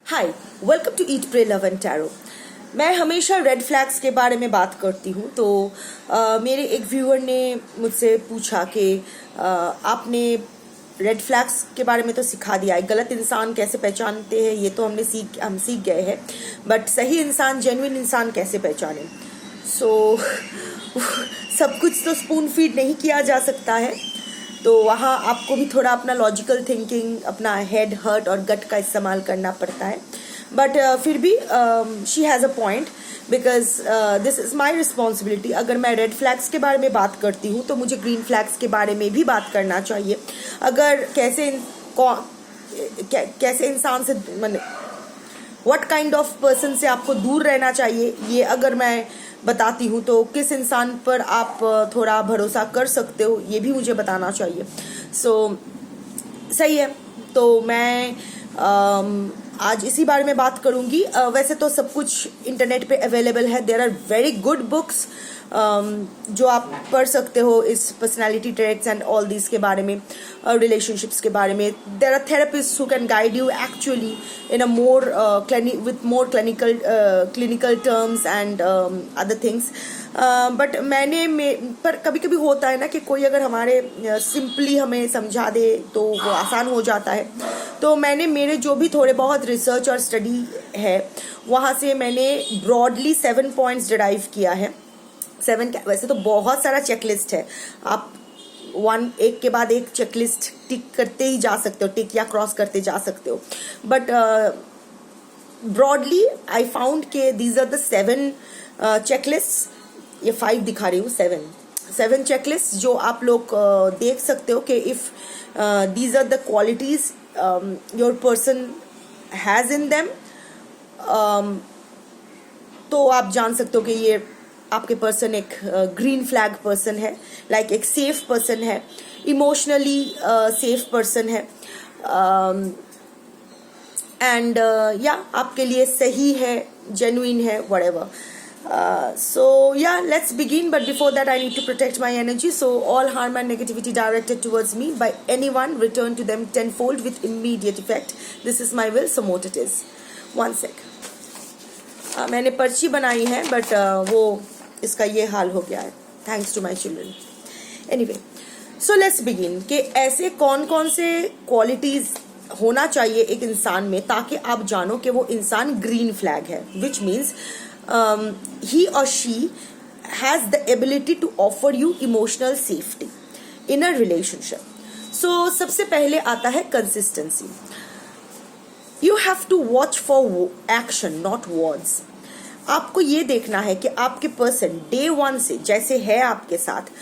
Hi, welcome to eat pray love and tarot. मैं हमेशा red flags के बारे में बात करती हूँ। तो मेरे एक व्यूअर ने मुझसे पूछा कि आपने रेड फ्लैग्स के बारे में तो सिखा दिया है, गलत इंसान कैसे पहचानते हैं ये तो हम सीख गए हैं, बट सही इंसान, जेन्युइन इंसान कैसे पहचाने। सब कुछ तो स्पून फीड नहीं किया जा सकता है, तो वहाँ आपको भी थोड़ा अपना लॉजिकल थिंकिंग, अपना हेड, हर्ट और गट का इस्तेमाल करना पड़ता है। बट फिर भी she has a point, because this is my responsibility. अगर मैं रेड फ्लैग्स के बारे में बात करती हूँ तो मुझे ग्रीन फ्लैग्स के बारे में भी बात करना चाहिए। अगर कैसे इंसान से, मैंने व्हाट काइंड ऑफ पर्सन से आपको दूर रहना चाहिए, ये अगर मैं बताती हूँ तो किस इंसान पर आप थोड़ा भरोसा कर सकते हो ये भी मुझे बताना चाहिए। सही है, तो मैं आज इसी बारे में बात करूँगी। वैसे तो सब कुछ इंटरनेट पे अवेलेबल है, there are very good books जो आप पढ़ सकते हो इस personality traits and all this के बारे में, रिलेशनशिप्स के बारे में। There are therapist who can guide you actually in a more with more clinical terms and other things. But पर कभी कभी होता है ना कि कोई अगर हमारे सिंपली हमें समझा दे तो वो आसान हो जाता है। तो मैंने मेरे जो भी थोड़े बहुत रिसर्च और स्टडी है वहाँ से मैंने ब्रॉडली 7 पॉइंट्स डिराइव किया है। 7 वैसे तो बहुत सारा चेकलिस्ट है, आप एक के बाद एक चेकलिस्ट टिक करते ही जा सकते हो, टिक या क्रॉस करते जा सकते हो। बट ब्रॉडली आई फाउंड के दीज आर द 7 चेकलिस्ट, ये 5 दिखा रही हूँ, 7 चेकलिस्ट जो आप लोग देख सकते हो कि if these are the qualities your person has in them, तो आप जान सकते हो कि ये आपके पर्सन एक ग्रीन फ्लैग पर्सन है, लाइक एक सेफ पर्सन है, इमोशनली सेफ पर्सन है, एंड या आपके लिए सही है, जेन्युइन है, whatever. So yeah, let's begin, but before that I need to protect my energy. So all harm and negativity directed towards me by anyone return to them tenfold with immediate effect. This is my will, so mote it is. One sec. मैंने पर्ची बनाई है but वो इसका ये हाल हो गया है, thanks to my children. Anyway, so let's begin कि ऐसे कौन कौन से क्वालिटीज होना चाहिए एक इंसान में ताकि आप जानो कि वो इंसान ग्रीन फ्लैग है, which means he or she has the ability to offer you emotional safety in a relationship. So सबसे पहले आता है consistency. You have to watch for action, not words. आपको ये देखना है कि आपके पर्सन day 1 से जैसे है आपके साथ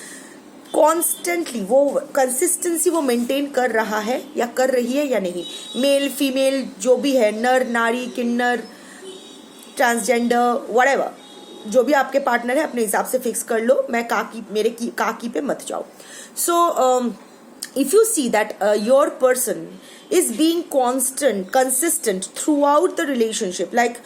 कॉन्स्टेंटली वो कंसिस्टेंसी वो मेंटेन कर रहा है या कर रही है या नहीं। मेल फीमेल जो भी है, नर नारी किन्नर ट्रांसजेंडर व्हाटएवर, जो भी आपके पार्टनर है अपने हिसाब से फिक्स कर लो, मैं मेरे काकी पे मत जाओ। So if you see that your person is being consistent through out the relationship, like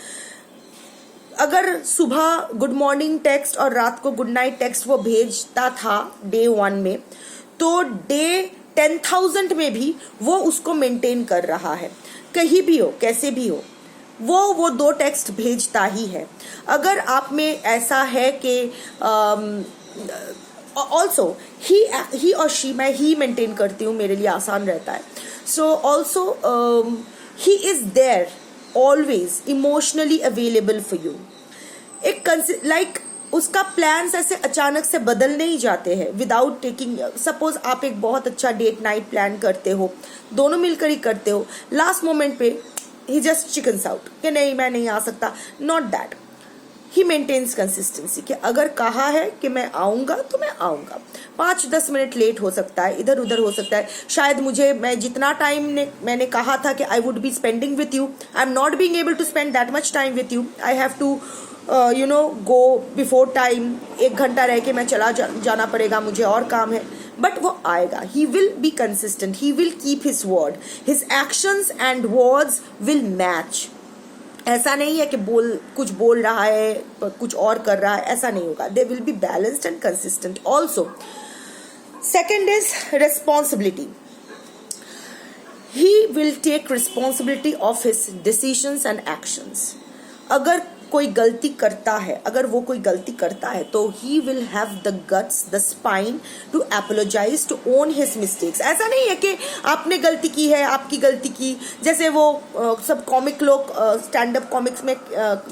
अगर सुबह गुड मॉर्निंग टेक्स्ट और रात को गुड नाइट टेक्स्ट वो भेजता था day 1 में, तो day 10,000 में भी वो उसको मेंटेन कर रहा है, कहीं भी हो कैसे भी हो, वो 2 टेक्स्ट भेजता ही है। अगर आप में ऐसा है कि ऑल्सो ही और शी, मैं ही मेंटेन करती हूँ, मेरे लिए आसान रहता है। So also he is there always emotionally available for you. एक लाइक उसका प्लान्स ऐसे अचानक से बदल नहीं जाते हैं विदाउट टेकिंग। सपोज आप एक बहुत अच्छा डेट नाइट प्लान करते हो, दोनों मिलकर ही करते हो, लास्ट मोमेंट पे he just chickens out कि नहीं मैं नहीं आ सकता, not that. He maintains consistency कि अगर कहा है कि मैं आऊँगा तो मैं आऊँगा। 5-10 मिनट लेट हो सकता है, इधर उधर हो सकता है, शायद मैं जितना टाइम मैंने कहा था कि I would be spending with you, I'm not being able to spend that much time with you. I have to go before time. 1 घंटा रह के मैं चला जाना पड़ेगा, मुझे और काम है, बट वो आएगा। ही will be consistent, he will keep his word, his actions and words will match. ऐसा नहीं है कि कुछ बोल रहा है कुछ और कर रहा है, ऐसा नहीं होगा। They will be balanced and consistent also. Second is responsibility. he will take responsibility of his decisions and actions. अगर कोई गलती करता है, अगर वो कोई गलती करता है तो he will have the guts, the spine to apologize, to own his mistakes. ऐसा नहीं है कि आपने गलती की है, आपकी गलती की, जैसे वो सब कॉमिक लोग स्टैंड अप कॉमिक्स में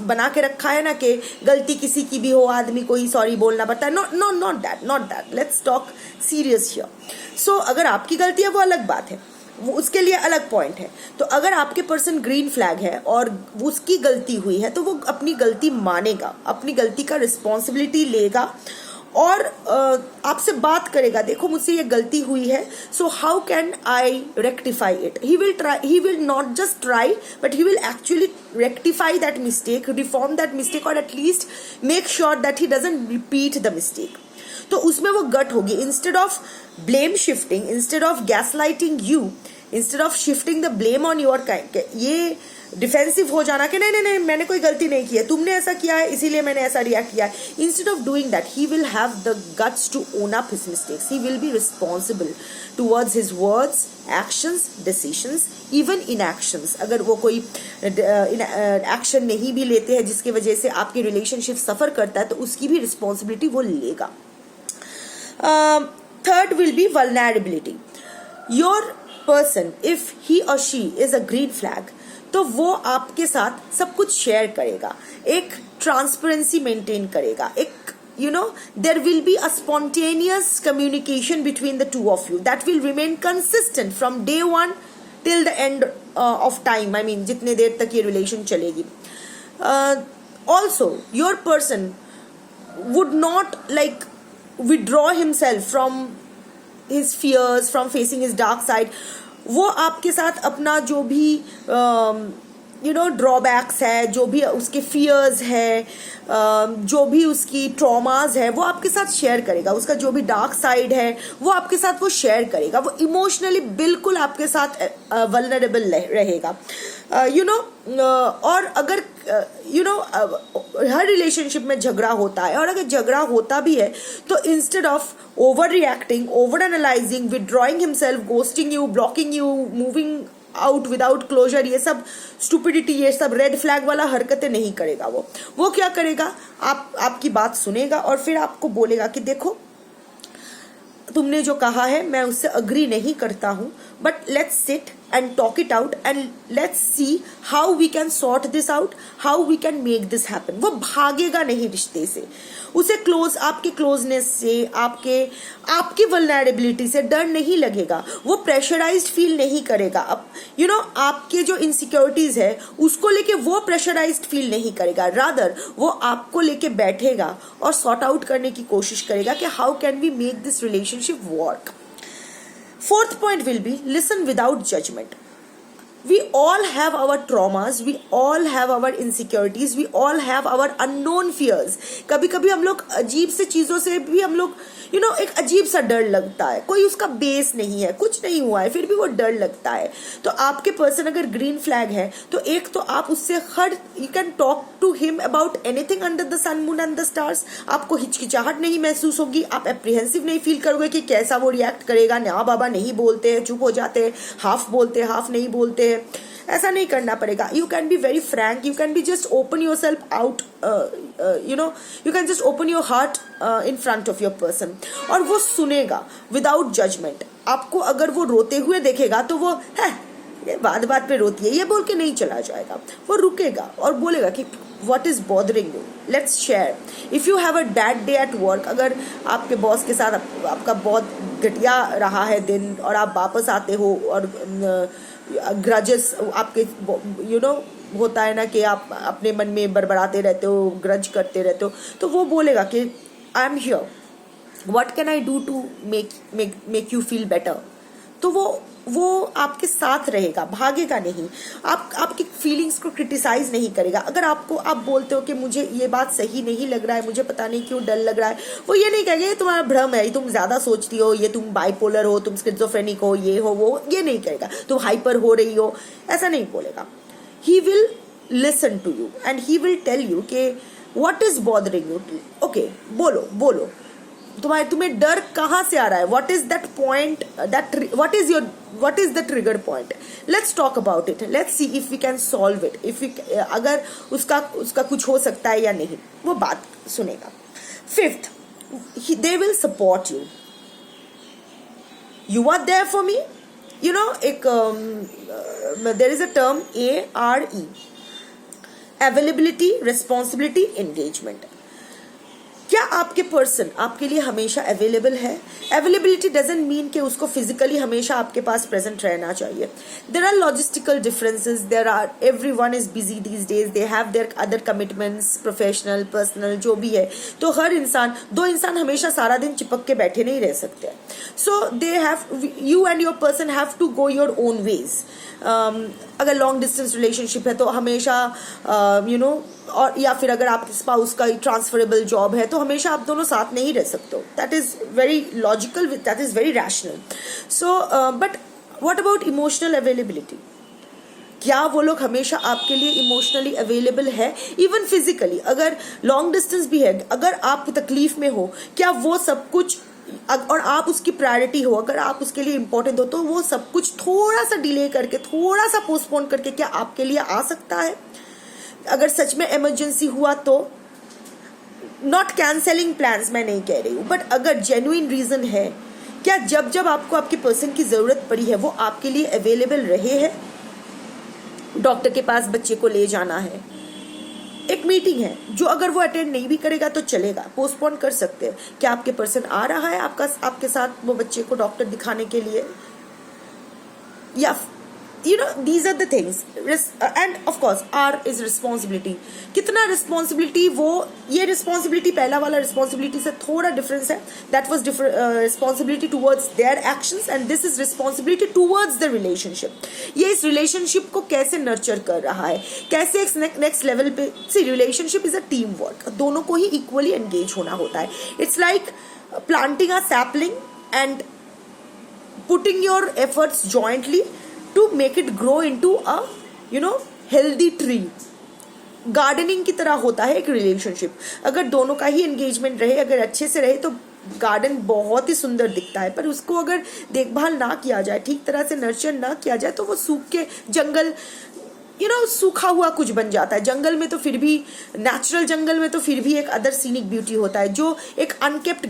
बना के रखा है ना कि गलती किसी की भी हो आदमी को ही सॉरी बोलना पड़ता है. No not that. Let's talk serious here. So अगर आपकी गलती है वो अलग बात है, वो उसके लिए अलग पॉइंट है. तो अगर आपके पर्सन ग्रीन फ्लैग है और उसकी गलती हुई है तो वो अपनी गलती मानेगा, अपनी गलती का रिस्पॉन्सिबिलिटी लेगा और आपसे बात करेगा, देखो मुझसे ये गलती हुई है, so how can I rectify it. He will not just try but he will actually rectify that mistake, reform that mistake और at least make sure that he doesn't repeat the mistake. तो उसमें वो गट होगी. Instead of blame shifting, instead of gaslighting you, instead of shifting the blame on your kind, ये defensive हो जाना कि नहीं मैंने कोई गलती नहीं की है, तुमने ऐसा किया है इसीलिए मैंने ऐसा रिएक्ट किया है. Instead of doing that he will have the guts to own up his mistakes. He will be responsible towards his words, actions, decisions, even inactions. अगर वो कोई एक्शन नहीं भी लेते हैं जिसकी वजह से आपकी रिलेशनशिप सफर करता है तो उसकी भी रिस्पॉन्सिबिलिटी वो लेगा. Third will be vulnerability. Your person, if he or she is a green flag, तो वो आपके साथ सब कुछ शेयर करेगा, एक ट्रांसपेरेंसी मेंटेन करेगा, एक there will be a spontaneous communication between the two of you that will remain consistent from day one till the end of time. I mean जितने देर तक ये relation चलेगी. Also your person would not withdraw himself from his fears, from facing his dark side. वो आपके साथ अपना जो भी ड्रॉबैक्स है, जो भी उसके फियर्स है, जो भी उसकी ट्रॉमाज है वो आपके साथ शेयर करेगा. उसका जो भी डार्क साइड है वो आपके साथ वो शेयर करेगा. वो इमोशनली बिल्कुल आपके साथ वल्नरेबल रहेगा. और अगर हर रिलेशनशिप में झगड़ा होता है और अगर झगड़ा होता भी है तो instead of over reacting, over analysing, withdrawing himself, ghosting you, blocking you, moving out without closure, ये सब स्टूपिडिटी, ये सब रेड फ्लैग वाला हरकतें नहीं करेगा. वो क्या करेगा, आपकी बात सुनेगा और फिर आपको बोलेगा कि देखो तुमने जो कहा है मैं उससे अग्री नहीं करता हूं, but let's sit and talk it out and let's see how we can sort this out, how we can make this happen. वो भागेगा नहीं रिश्ते से, उसे आपके क्लोजनेस से, आपकी वल्नरेबिलिटी से डर नहीं लगेगा. वो प्रेशराइज्ड फील नहीं करेगा. आपके जो इनसिक्योरिटीज है उसको लेके वो प्रेशराइज्ड फील नहीं करेगा. रादर वो आपको लेके बैठेगा और सॉर्ट आउट करने की कोशिश करेगा कि how can we make this relationship work. Fourth point will be listen without judgment. We all have our traumas, we all have our insecurities, we all have our unknown fears. कभी कभी हम लोग अजीब से चीज़ों से भी हम लोग एक अजीब सा डर लगता है. कोई उसका बेस नहीं है, कुछ नहीं हुआ है, फिर भी वो डर लगता है. तो आपके पर्सन अगर ग्रीन फ्लैग है तो एक तो आप उससे you can talk to him about anything under the sun, moon and the stars. आपको हिचकिचाहट नहीं महसूस होगी, आप एप्रीहेंसिव नहीं फील करोगे कि कैसा वो रिएक्ट करेगा. ना बाबा नहीं बोलते हैं, चुप हो जाते हैं, हाफ बोलते हैं, हाफ नहीं बोलते हैं. ऐसा नहीं करना पड़ेगा. You can be very Frank, you can be just open your self out, you can just open your heart in front of your person और वो सुनेगा विदाउट जजमेंट. आपको अगर वो रोते हुए देखेगा तो वो है ये बात पे रोती है ये बोल के नहीं चला जाएगा. वो रुकेगा और बोलेगा कि what is bothering you, let's share. if you have a bad day at work, अगर आपके बॉस के साथ आपका बहुत घटिया रहा है दिन और आप वापस आते हो और ग्रजेस आपके होता है ना कि आप अपने मन में बड़बड़ाते रहते हो, ग्रज करते रहते हो, तो वो बोलेगा कि I am here, what can I do to make you feel better. तो वो आपके साथ रहेगा, भागेगा नहीं, आपकी फीलिंग्स को क्रिटिसाइज नहीं करेगा. अगर आप बोलते हो कि मुझे ये बात सही नहीं लग रहा है, मुझे पता नहीं क्यों डर लग रहा है, वो ये नहीं कहेगा ये तुम्हारा भ्रम है, ये तुम ज्यादा सोचती हो, ये तुम बाइपोलर हो, तुम स्किज़ोफ्रेनिक हो, ये हो वो, ये नहीं कहेगा. तुम हाइपर हो रही हो, ऐसा नहीं बोलेगा. He will listen to you and he will tell you कि what is bothering you. Okay, बोलो तुम्हें डर कहाँ से आ रहा है, what is that point, what is the trigger point. Let's talk about it, let's see if we can solve it, अगर उसका कुछ हो सकता है या नहीं, वो बात सुनेगा. Fifth, they will support you. You are there for me. You know, there is a term ARE, availability, responsibility, engagement. क्या आपके पर्सन आपके लिए हमेशा अवेलेबल है? अवेलेबिलिटी डजंट मीन कि उसको फिजिकली हमेशा आपके पास प्रेजेंट रहना चाहिए. There are logistical differences, there are, everyone is busy these days, they have their other commitments, professional, personal, जो भी है. तो हर इंसान, दो इंसान हमेशा सारा दिन चिपक के बैठे नहीं रह सकते. So they have, you and your person have to go your own ways. अगर लॉन्ग डिस्टेंस रिलेशनशिप है तो हमेशा और या फिर अगर आपके स्पाउस का ट्रांसफरेबल जॉब है तो हमेशा आप दोनों साथ नहीं रह सकते हो. That is very logical, that is very rational. So but what about emotional availability? क्या वो लोग हमेशा आपके लिए इमोशनली अवेलेबल है? इवन फिजिकली, अगर लॉन्ग डिस्टेंस भी है, अगर आप तकलीफ में हो, क्या वो सब कुछ और आप उसकी प्रायोरिटी हो, अगर आप उसके लिए इंपॉर्टेंट हो, तो वो सब कुछ थोड़ा सा डिले करके, थोड़ा सा पोस्टपोन करके क्या आपके लिए आ सकता है? अगर सच में इमरजेंसी हुआ तो, नॉट कैंसलिंग प्लान्स मैं नहीं कह रही हूँ, बट अगर जेन्युइन रीजन है, क्या जब जब आपको आपके पर्सन की जरूरत पड़ी है वो आपके लिए अवेलेबल रहे हैं? डॉक्टर के पास बच्चे को ले जाना है, एक मीटिंग है जो अगर वो अटेंड नहीं भी करेगा तो चलेगा, पोस्टपोन कर सकते हैं. क्या आपके पर्सन आ रहा है आपके साथ वो बच्चे को डॉक्टर दिखाने के लिए? या these are the things. And of course R is responsibility. कितना रिस्पॉन्सिबिलिटी, वो ये रिस्पॉन्सिबिलिटी पहला वाला रिस्पॉन्सिबिलिटी से थोड़ा डिफरेंस है. That was responsibility towards their actions and this is responsibility towards the relationship. ये इस रिलेशनशिप को कैसे नर्चर कर रहा है, कैसे एक नेक्स्ट लेवल पे. See, relationship is a team work, दोनों को ही इक्वली एंगेज होना होता है. It's like planting a sapling and putting your efforts jointly to make it grow into a healthy tree. Gardening की तरह होता है एक रिलेशनशिप. अगर दोनों का ही एंगेजमेंट रहे, अगर अच्छे से रहे, तो गार्डन बहुत ही सुंदर दिखता है. पर उसको अगर देखभाल ना किया जाए, ठीक तरह से नर्चर ना किया जाए, तो वो सूख के जंगल, सूखा हुआ कुछ बन जाता है. जंगल में तो फिर भी, नेचुरल जंगल में तो फिर भी एक अदर सीनिक ब्यूटी होता है. जो एक अनकेप्ट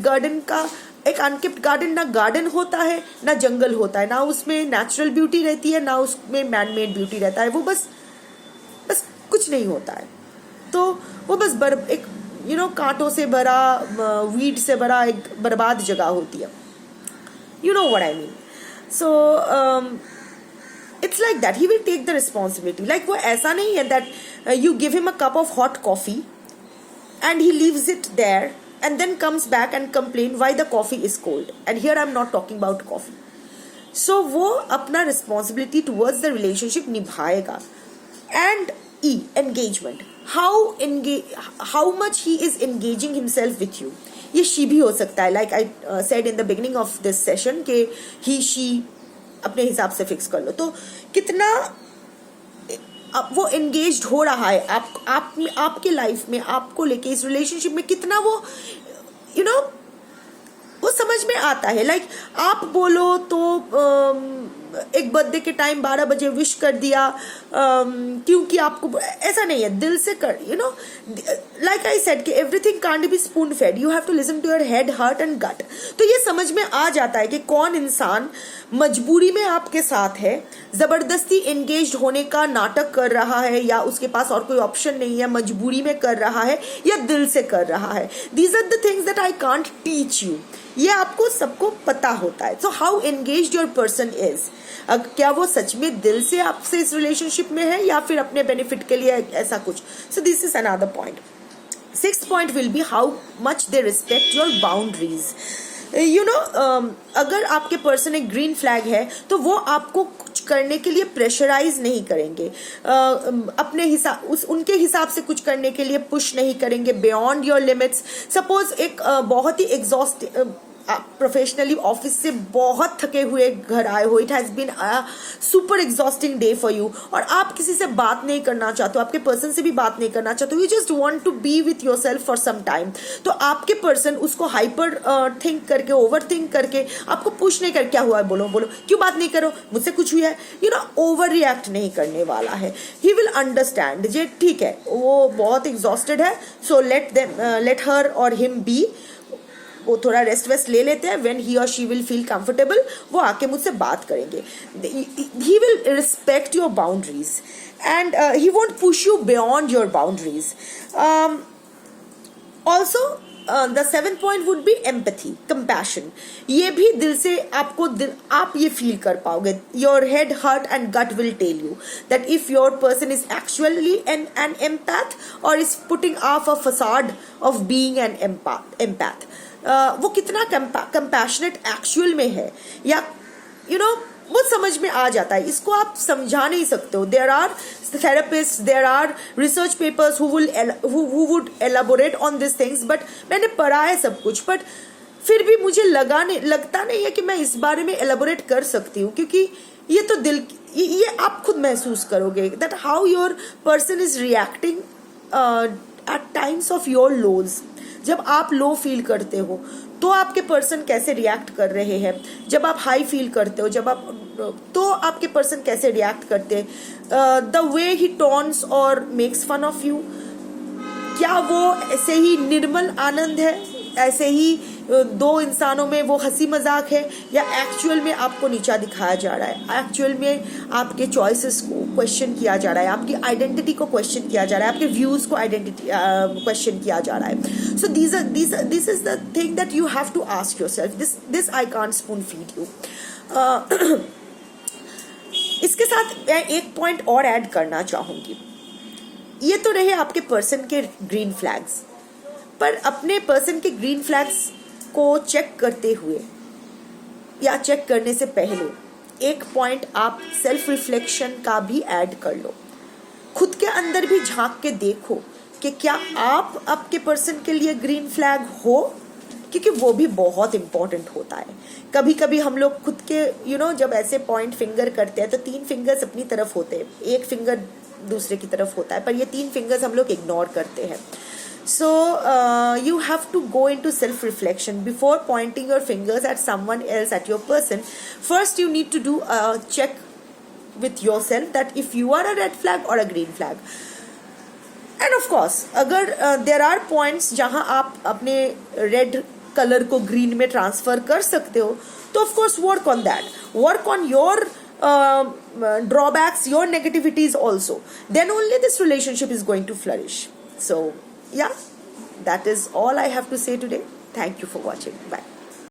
गार्डन ना गार्डन होता है ना जंगल होता है, ना उसमें नेचुरल ब्यूटी रहती है ना उसमें मैन मेड ब्यूटी रहता है. वो बस कुछ नहीं होता है. तो वो बस एक कांटों से भरा, वीड से भरा एक बर्बाद जगह होती है. You know what I mean. So it's like that. He will take the responsibility. Like वो ऐसा नहीं है that you give him a cup of hot coffee and he leaves it there and then comes back and complain why the coffee is cold. And here I'm not talking about coffee. So वो अपना responsibility towards the relationship निभाएगा. And E, engagement. How much he is engaging himself with you. ये she भी हो सकता है. Like I said in the beginning of this session कि he, she अपने हिसाब से फिक्स कर लो. तो कितना वो एंगेज्ड हो रहा है आपके लाइफ में, आपको लेके इस रिलेशनशिप में, कितना वो वो समझ में आता है. लाइक आप बोलो तो एक बर्थडे के टाइम 12 बजे विश कर दिया, क्योंकि आपको ऐसा नहीं है, दिल से कर. लाइक आई सेड कि everything can't be spoon fed, you have to listen to your head, heart and gut. तो ये समझ में आ जाता है कि कौन इंसान मजबूरी में आपके साथ है, जबरदस्ती एंगेज्ड होने का नाटक कर रहा है, या उसके पास और कोई ऑप्शन नहीं है, मजबूरी में कर रहा है, या दिल से कर रहा है. These are the things that I can't teach you. ये आपको सबको पता होता है. So how engaged your person is, क्या वो सच में दिल से आपसे इस रिलेशनशिप में है या फिर अपने बेनिफिट के लिए ऐसा कुछ. सो this is another point. Sixth point will be how much they respect your boundaries. अगर आपके पर्सन एक ग्रीन फ्लैग है तो वो आपको कुछ करने के लिए प्रेशराइज नहीं करेंगे, अपने हिसाब उनके हिसाब से कुछ करने के लिए पुश नहीं करेंगे बियॉन्ड योर लिमिट्स. सपोज एक बहुत ही आप प्रोफेशनली ऑफिस से बहुत थके हुए घर आए हो, it has been a super exhausting day for you, और आप किसी से बात नहीं करना चाहते हो, आपके पर्सन से भी बात नहीं करना चाहते हो, you just want to be with your self for some time, तो आपके पर्सन उसको हाइपर थिंक करके, ओवर थिंक करके आपको पुश नहीं कर, क्या हुआ है, बोलो बोलो, क्यों बात नहीं करो, मुझसे कुछ हुआ है, यू नो, ओवर रिएक्ट नहीं करने वाला है. ही विल अंडरस्टैंड जे ठीक है वो बहुत एग्जॉस्टेड है, सो लेट हर और हिम बी, वो थोड़ा रेस्ट वेस्ट ले लेते हैं. व्हेन ही और शी विल फील कंफर्टेबल वो आके मुझसे बात करेंगे. He will respect your boundaries and he won't push you beyond your boundaries. Also the 7th point would be empathy, compassion. ये भी दिल से आप ये फील कर पाओगे. Your head, heart and gut will tell you that if your person is actually an empath और is putting of a facade of being an empath. वो कितना कंपैशनेट एक्चुअल में है, या यू नो वो समझ में आ जाता है. इसको आप समझा नहीं सकते हो. There are therapist, there are research papers who would elaborate on this things, but मैंने पढ़ा है सब कुछ, बट फिर भी मुझे लगता नहीं है कि मैं इस बारे में एलाबोरेट कर सकती हूँ, क्योंकि ये तो ये आप खुद महसूस करोगे that how your person is reacting at times of your lows. जब आप लो फील करते हो तो आपके पर्सन कैसे रिएक्ट कर रहे हैं, जब आप हाई फील करते हो तो आपके पर्सन कैसे रिएक्ट करते हैं. द वे ही टॉन्ट्स और मेक्स फन ऑफ यू, क्या वो ऐसे ही निर्मल आनंद है, ऐसे ही दो इंसानों में वो हंसी मजाक है, या एक्चुअल में आपको नीचा दिखाया जा रहा है, एक्चुअल में आपके चॉइसेस को क्वेश्चन किया जा रहा है, आपकी आइडेंटिटी को क्वेश्चन किया जा रहा है, आपके व्यूज को क्वेश्चन किया जा रहा है. So this is the thing that you have to ask yourself. This I can't spoon feed you. इसके साथ मैं एक पॉइंट और ऐड करना चाहूंगी. ये तो रहे आपके पर्सन के ग्रीन फ्लैग्स, पर अपने पर्सन के ग्रीन फ्लैग्स को चेक करते हुए या चेक करने से पहले एक पॉइंट आप सेल्फ रिफ्लेक्शन का भी ऐड कर लो. खुद के अंदर भी झांक के देखो कि क्या आप आपके पर्सन के लिए ग्रीन फ्लैग हो, क्योंकि वो भी बहुत इंपॉर्टेंट होता है. कभी कभी हम लोग खुद के जब ऐसे पॉइंट फिंगर करते हैं तो 3 फिंगर्स अपनी तरफ होते हैं, 1 फिंगर दूसरे की तरफ होता है, पर ये 3 फिंगर्स हम लोग इग्नोर करते हैं. So you have to go into self-reflection before pointing your fingers at someone else, at your person. First, you need to do a check with yourself that if you are a red flag or a green flag. And of course, अगर there are points जहाँ आप अपने red color को green में transfer कर सकते हो, तो of course work on that. Work on your drawbacks, your negativities also. Then only this relationship is going to flourish. So. Yeah, that is all I have to say today. Thank you for watching. Bye.